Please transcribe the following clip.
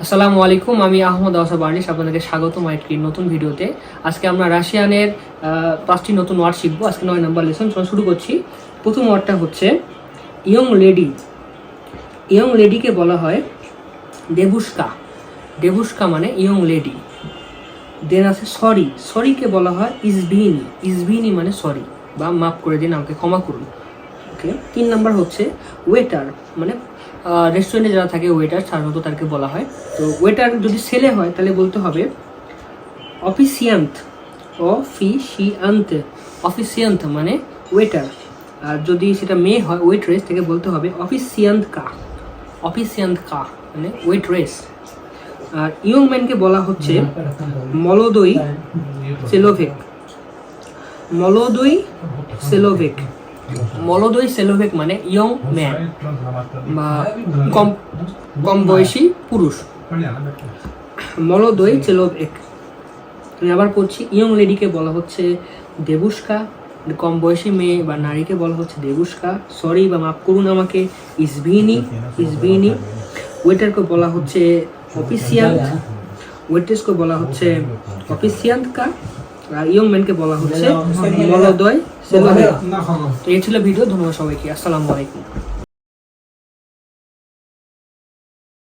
আসসালামু আলাইকুম, আমি আহমদ আওয়াসা বার্নিশ আপনাদেরকে স্বাগতম একটি নতুন ভিডিওতে। আজকে আমরা রাশিয়ানের 5টি নতুন ওয়ার্ড শিখবো। আজকে 9 নম্বর লেসন শুরু করছি। প্রথম ওয়ার্ডটা হচ্ছে ইয়ং লেডি। ইয়ং লেডিকে বলা হয় দেবুস্কা। দেবুস্কা মানে ইয়ং লেডি। দেন আছে সরি। সরিকে বলা হয় ইজভিনি। ইজভিনি মানে সরি বা মাফ করে দিন, আমাকে ক্ষমা করুন। ওকে। 3 নাম্বার হচ্ছে ওয়েটার, মানে রেস্টুরেন্টে যারা থাকে ওয়েটার সাধারণত তাদেরকে বলা হয়। তো ওয়েটার যদি ছেলে হয় তাহলে বলতে হবে অফিসিয়ান্ত। অফিসিয়ান্ত, অফিসিয়ান্ত মানে ওয়েটার। আর যদি সেটা মেয়ে হয় ওয়েট্রেস, থেকে বলতে হবে অফিসিয়ান্ত কা। অফিসিয়ান্ত কা মানে ওয়েট্রেস। আর ইয়ং ম্যানকে বলা হচ্ছে মলোদই সেলোভেক। মলোদই সেলোভেক। মলোদই সেলোভেক মানে ইয়ং ম্যান বা কম বয়সী পুরুষ। মলোদই সেলোভেক। আমি আবার পড়ছি, ইয়ং লেডিকে বলা হচ্ছে দেবুস্কা। কম বয়সী মেয়ে বা নারীকে বলা হচ্ছে দেবুস্কা। সরি বা মাফ করুন আমাকে ইজভিনি। ইজভিনি। ওয়েটারকে বলা হচ্ছে অফিসিয়ান্ত। ওয়েট্রেসকে বলা হচ্ছে অফিসিয়ান্ত কা। আর ইয়ং ম্যানকে বলা হচ্ছে মলোদয় সেলোভেক। তো এই ছিল ভিডিও। ধন্যবাদ সবাইকে। আসসালামু আলাইকুম।